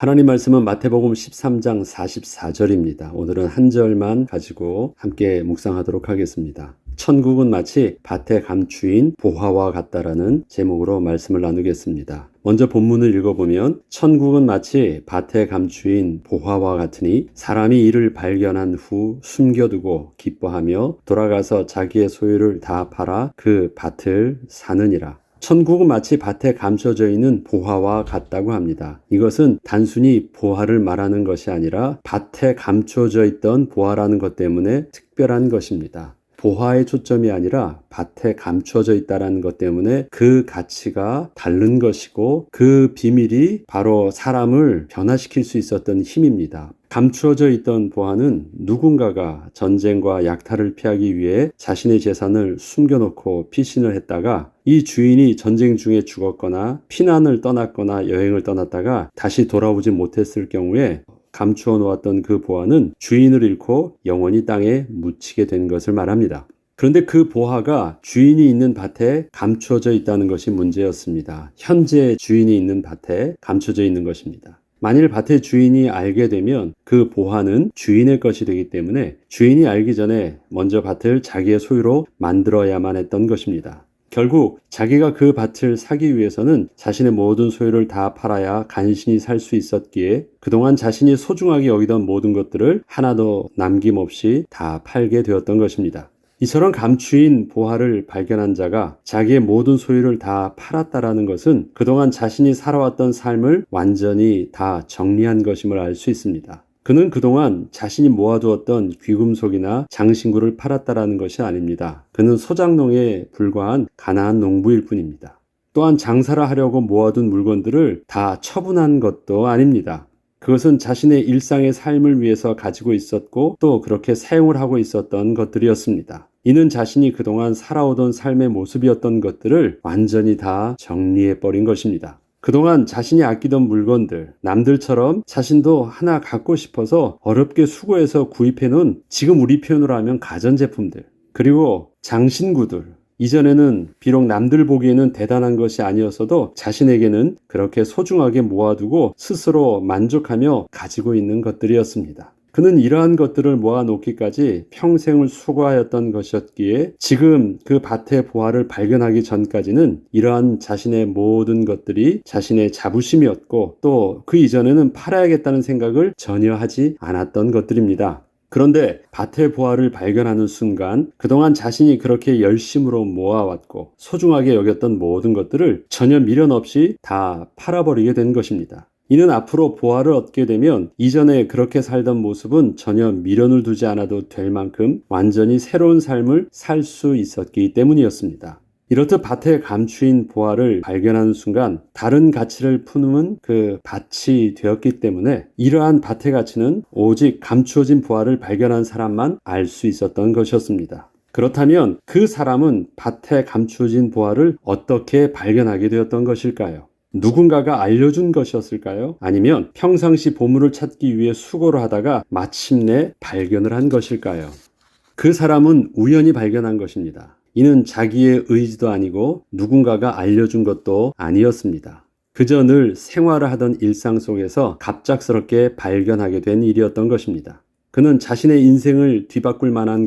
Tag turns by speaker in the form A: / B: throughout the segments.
A: 하나님 말씀은 마태복음 13장 44절입니다. 오늘은 한 절만 가지고 함께 묵상하도록 하겠습니다. 천국은 마치 밭에 감추인 보화와 같다라는 제목으로 말씀을 나누겠습니다. 먼저 본문을 읽어보면 천국은 마치 밭에 감추인 보화와 같으니 사람이 이를 발견한 후 숨겨두고 기뻐하며 돌아가서 자기의 소유를 다 팔아 그 밭을 사느니라. 천국은 마치 밭에 감춰져 있는 보화와 같다고 합니다. 이것은 단순히 보화를 말하는 것이 아니라 밭에 감춰져 있던 보화라는 것 때문에 특별한 것입니다. 보화의 초점이 아니라 밭에 감춰져 있다는 것 때문에 그 가치가 다른 것이고 그 비밀이 바로 사람을 변화시킬 수 있었던 힘입니다. 감추어져 있던 보화는 누군가가 전쟁과 약탈을 피하기 위해 자신의 재산을 숨겨놓고 피신을 했다가 이 주인이 전쟁 중에 죽었거나 피난을 떠났거나 여행을 떠났다가 다시 돌아오지 못했을 경우에 감추어 놓았던 그 보화는 주인을 잃고 영원히 땅에 묻히게 된 것을 말합니다. 그런데 그 보화가 주인이 있는 밭에 감추어져 있다는 것이 문제였습니다. 현재 주인이 있는 밭에 감춰져 있는 것입니다. 만일 밭의 주인이 알게 되면 그 보화는 주인의 것이 되기 때문에 주인이 알기 전에 먼저 밭을 자기의 소유로 만들어야만 했던 것입니다. 결국 자기가 그 밭을 사기 위해서는 자신의 모든 소유를 다 팔아야 간신히 살 수 있었기에 그동안 자신이 소중하게 여기던 모든 것들을 하나도 남김없이 다 팔게 되었던 것입니다. 이처럼 감추인 보화를 발견한 자가 자기의 모든 소유를 다 팔았다라는 것은 그동안 자신이 살아왔던 삶을 완전히 다 정리한 것임을 알 수 있습니다. 그는 그동안 자신이 모아두었던 귀금속이나 장신구를 팔았다라는 것이 아닙니다. 그는 소작농에 불과한 가난한 농부일 뿐입니다. 또한 장사를 하려고 모아둔 물건들을 다 처분한 것도 아닙니다. 그것은 자신의 일상의 삶을 위해서 가지고 있었고 또 그렇게 사용을 하고 있었던 것들이었습니다. 이는 자신이 그동안 살아오던 삶의 모습이었던 것들을 완전히 다 정리해버린 것입니다. 그동안 자신이 아끼던 물건들, 남들처럼 자신도 하나 갖고 싶어서 어렵게 수고해서 구입해놓은 지금 우리 표현으로 하면 가전제품들, 그리고 장신구들, 이전에는 비록 남들 보기에는 대단한 것이 아니었어도 자신에게는 그렇게 소중하게 모아두고 스스로 만족하며 가지고 있는 것들이었습니다. 그는 이러한 것들을 모아놓기까지 평생을 수고하였던 것이었기에 지금 그 밭의 보화를 발견하기 전까지는 이러한 자신의 모든 것들이 자신의 자부심이었고 또 그 이전에는 팔아야겠다는 생각을 전혀 하지 않았던 것들입니다. 그런데 밭의 보화를 발견하는 순간 그동안 자신이 그렇게 열심으로 모아왔고 소중하게 여겼던 모든 것들을 전혀 미련 없이 다 팔아버리게 된 것입니다. 이는 앞으로 보화를 얻게 되면 이전에 그렇게 살던 모습은 전혀 미련을 두지 않아도 될 만큼 완전히 새로운 삶을 살 수 있었기 때문이었습니다. 이렇듯 밭에 감추인 보화를 발견하는 순간 다른 가치를 품은 그 밭이 되었기 때문에 이러한 밭의 가치는 오직 감추어진 보화를 발견한 사람만 알 수 있었던 것이었습니다. 그렇다면 그 사람은 밭에 감추어진 보화를 어떻게 발견하게 되었던 것일까요? 누군가가 알려준 것이었을까요? 아니면 평상시 보물을 찾기 위해 수고를 하다가 마침내 발견을 한 것일까요? 그 사람은 우연히 발견한 것입니다. 이는 자기의 의지도 아니고 누군가가 알려준 것도 아니었습니다. 그저 늘 생활을 하던 일상 속에서 갑작스럽게 발견하게 된 일이었던 것입니다. 그는 자신의 인생을 뒤바꿀 만한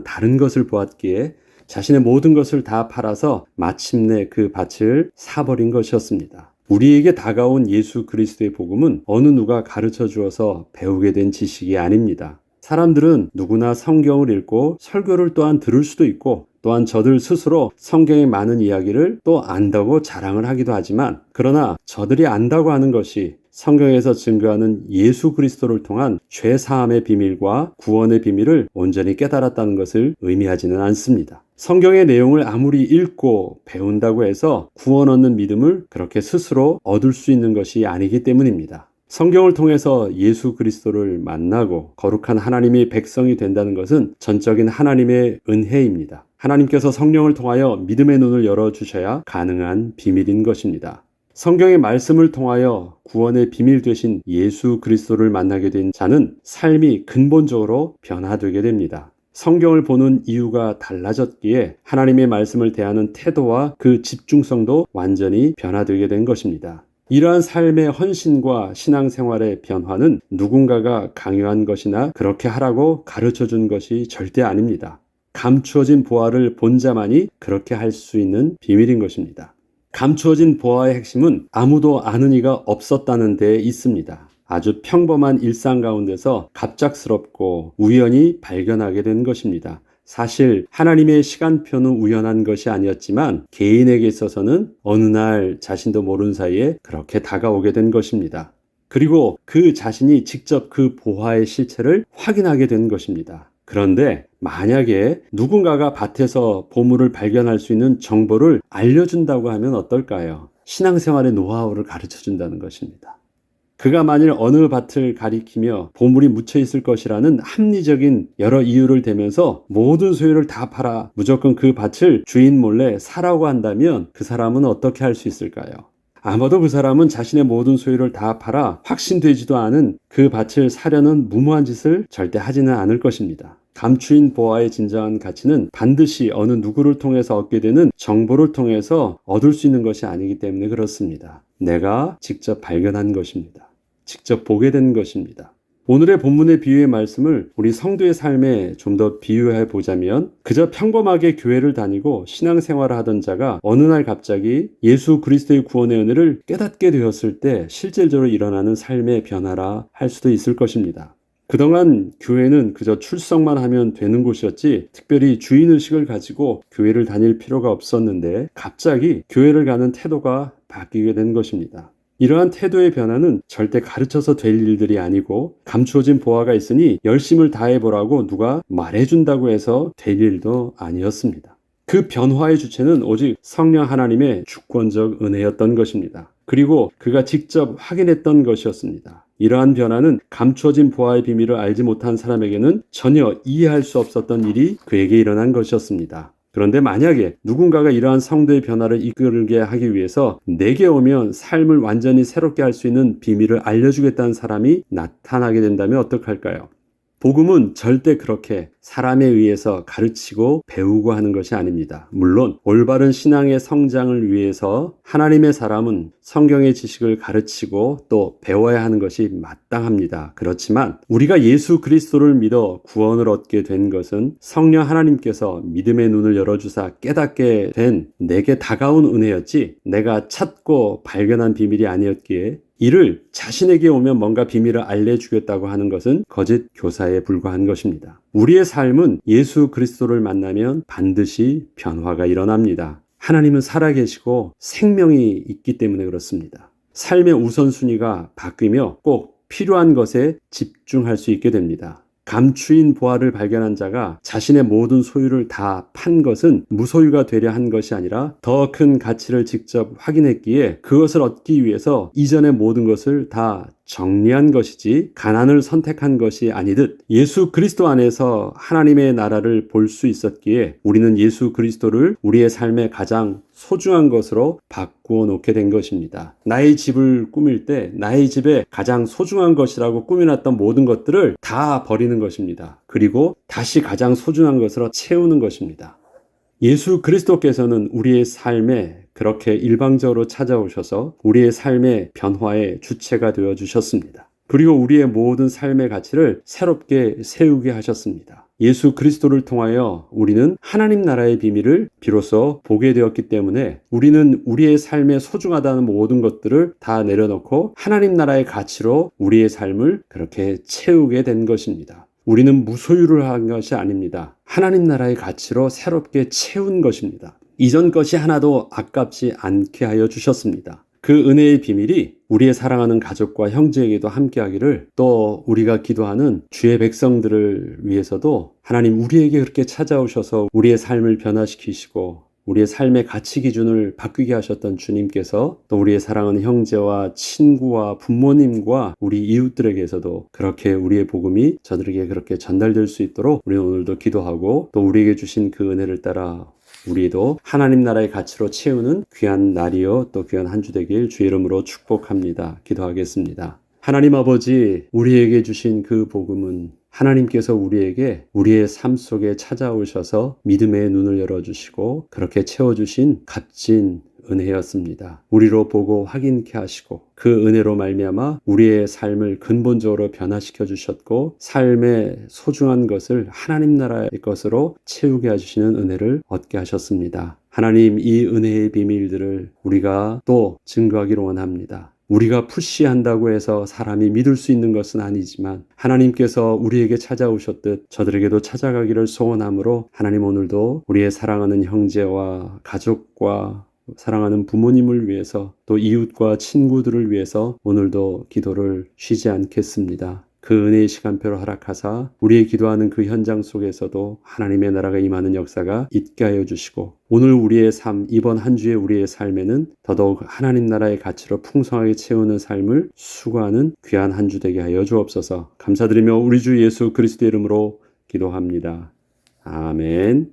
A: 다른 것을 보았기에 자신의 모든 것을 다 팔아서 마침내 그 밭을 사버린 것이었습니다. 우리에게 다가온 예수 그리스도의 복음은 어느 누가 가르쳐 주어서 배우게 된 지식이 아닙니다. 사람들은 누구나 성경을 읽고 설교를 또한 들을 수도 있고 또한 저들 스스로 성경의 많은 이야기를 또 안다고 자랑을 하기도 하지만 그러나 저들이 안다고 하는 것이 성경에서 증거하는 예수 그리스도를 통한 죄사함의 비밀과 구원의 비밀을 온전히 깨달았다는 것을 의미하지는 않습니다. 성경의 내용을 아무리 읽고 배운다고 해서 구원 얻는 믿음을 그렇게 스스로 얻을 수 있는 것이 아니기 때문입니다. 성경을 통해서 예수 그리스도를 만나고 거룩한 하나님의 백성이 된다는 것은 전적인 하나님의 은혜입니다. 하나님께서 성령을 통하여 믿음의 눈을 열어주셔야 가능한 비밀인 것입니다. 성경의 말씀을 통하여 구원의 비밀 되신 예수 그리스도를 만나게 된 자는 삶이 근본적으로 변화되게 됩니다. 성경을 보는 이유가 달라졌기에 하나님의 말씀을 대하는 태도와 그 집중성도 완전히 변화되게 된 것입니다. 이러한 삶의 헌신과 신앙생활의 변화는 누군가가 강요한 것이나 그렇게 하라고 가르쳐 준 것이 절대 아닙니다. 감추어진 보화를 본 자만이 그렇게 할 수 있는 비밀인 것입니다. 감추어진 보화의 핵심은 아무도 아는 이가 없었다는 데 있습니다. 아주 평범한 일상 가운데서 갑작스럽고 우연히 발견하게 된 것입니다. 사실 하나님의 시간표는 우연한 것이 아니었지만 개인에게 있어서는 어느 날 자신도 모르는 사이에 그렇게 다가오게 된 것입니다. 그리고 그 자신이 직접 그 보화의 실체를 확인하게 된 것입니다. 그런데 만약에 누군가가 밭에서 보물을 발견할 수 있는 정보를 알려준다고 하면 어떨까요? 신앙생활의 노하우를 가르쳐준다는 것입니다. 그가 만일 어느 밭을 가리키며 보물이 묻혀 있을 것이라는 합리적인 여러 이유를 대면서 모든 소유를 다 팔아 무조건 그 밭을 주인 몰래 사라고 한다면 그 사람은 어떻게 할 수 있을까요? 아마도 그 사람은 자신의 모든 소유를 다 팔아 확신되지도 않은 그 밭을 사려는 무모한 짓을 절대 하지는 않을 것입니다. 감추인 보화의 진정한 가치는 반드시 어느 누구를 통해서 얻게 되는 정보를 통해서 얻을 수 있는 것이 아니기 때문에 그렇습니다. 내가 직접 발견한 것입니다. 직접 보게 된 것입니다. 오늘의 본문의 비유의 말씀을 우리 성도의 삶에 좀 더 비유해 보자면 그저 평범하게 교회를 다니고 신앙생활을 하던 자가 어느 날 갑자기 예수 그리스도의 구원의 은혜를 깨닫게 되었을 때 실질적으로 일어나는 삶의 변화라 할 수도 있을 것입니다. 그동안 교회는 그저 출석만 하면 되는 곳이었지 특별히 주인의식을 가지고 교회를 다닐 필요가 없었는데 갑자기 교회를 가는 태도가 바뀌게 된 것입니다. 이러한 태도의 변화는 절대 가르쳐서 될 일들이 아니고 감추어진 보화가 있으니 열심을 다해보라고 누가 말해준다고 해서 될 일도 아니었습니다. 그 변화의 주체는 오직 성령 하나님의 주권적 은혜였던 것입니다. 그리고 그가 직접 확인했던 것이었습니다. 이러한 변화는 감추어진 보화의 비밀을 알지 못한 사람에게는 전혀 이해할 수 없었던 일이 그에게 일어난 것이었습니다. 그런데 만약에 누군가가 이러한 성도의 변화를 이끌게 하기 위해서 내게 오면 삶을 완전히 새롭게 할 수 있는 비밀을 알려주겠다는 사람이 나타나게 된다면 어떡할까요? 복음은 절대 그렇게 사람에 의해서 가르치고 배우고 하는 것이 아닙니다. 물론 올바른 신앙의 성장을 위해서 하나님의 사람은 성경의 지식을 가르치고 또 배워야 하는 것이 마땅합니다. 그렇지만 우리가 예수 그리스도를 믿어 구원을 얻게 된 것은 성령 하나님께서 믿음의 눈을 열어주사 깨닫게 된 내게 다가온 은혜였지 내가 찾고 발견한 비밀이 아니었기에 이를 자신에게 오면 뭔가 비밀을 알려주겠다고 하는 것은 거짓 교사에 불과한 것입니다. 우리의 삶은 예수 그리스도를 만나면 반드시 변화가 일어납니다. 하나님은 살아계시고 생명이 있기 때문에 그렇습니다. 삶의 우선순위가 바뀌며 꼭 필요한 것에 집중할 수 있게 됩니다. 감추인 보화를 발견한 자가 자신의 모든 소유를 다 판 것은 무소유가 되려 한 것이 아니라 더 큰 가치를 직접 확인했기에 그것을 얻기 위해서 이전의 모든 것을 다 정리한 것이지 가난을 선택한 것이 아니듯 예수 그리스도 안에서 하나님의 나라를 볼 수 있었기에 우리는 예수 그리스도를 우리의 삶의 가장 소중한 것으로 바꾸어 놓게 된 것입니다. 나의 집을 꾸밀 때 나의 집에 가장 소중한 것이라고 꾸며놨던 모든 것들을 다 버리는 것입니다. 그리고 다시 가장 소중한 것으로 채우는 것입니다. 예수 그리스도께서는 우리의 삶에 그렇게 일방적으로 찾아오셔서 우리의 삶의 변화의 주체가 되어 주셨습니다. 그리고 우리의 모든 삶의 가치를 새롭게 세우게 하셨습니다. 예수 그리스도를 통하여 우리는 하나님 나라의 비밀을 비로소 보게 되었기 때문에 우리는 우리의 삶에 소중하다는 모든 것들을 다 내려놓고 하나님 나라의 가치로 우리의 삶을 그렇게 채우게 된 것입니다. 우리는 무소유를 한 것이 아닙니다. 하나님 나라의 가치로 새롭게 채운 것입니다. 이전 것이 하나도 아깝지 않게 하여 주셨습니다. 그 은혜의 비밀이 우리의 사랑하는 가족과 형제에게도 함께하기를 또 우리가 기도하는 주의 백성들을 위해서도 하나님 우리에게 그렇게 찾아오셔서 우리의 삶을 변화시키시고 우리의 삶의 가치 기준을 바뀌게 하셨던 주님께서 또 우리의 사랑하는 형제와 친구와 부모님과 우리 이웃들에게서도 그렇게 우리의 복음이 저들에게 그렇게 전달될 수 있도록 우리는 오늘도 기도하고 또 우리에게 주신 그 은혜를 따라 우리도 하나님 나라의 가치로 채우는 귀한 날이요 또 귀한 한 주 되길 주의 이름으로 축복합니다. 기도하겠습니다. 하나님 아버지, 우리에게 주신 그 복음은 하나님께서 우리에게 우리의 삶 속에 찾아오셔서 믿음의 눈을 열어주시고 그렇게 채워주신 값진 은혜였습니다. 우리로 보고 확인케 하시고 그 은혜로 말미암아 우리의 삶을 근본적으로 변화시켜 주셨고 삶의 소중한 것을 하나님 나라의 것으로 채우게 해주시는 은혜를 얻게 하셨습니다. 하나님, 이 은혜의 비밀들을 우리가 또 증거하기를 원합니다. 우리가 푸시한다고 해서 사람이 믿을 수 있는 것은 아니지만 하나님께서 우리에게 찾아오셨듯 저들에게도 찾아가기를 소원하므로 하나님, 오늘도 우리의 사랑하는 형제와 가족과 사랑하는 부모님을 위해서 또 이웃과 친구들을 위해서 오늘도 기도를 쉬지 않겠습니다. 그 은혜의 시간표로 허락하사 우리의 기도하는 그 현장 속에서도 하나님의 나라가 임하는 역사가 있게 하여 주시고 오늘 우리의 삶, 이번 한 주의 우리의 삶에는 더더욱 하나님 나라의 가치로 풍성하게 채우는 삶을 수고하는 귀한 한 주 되게 하여 주옵소서. 감사드리며 우리 주 예수 그리스도의 이름으로 기도합니다. 아멘.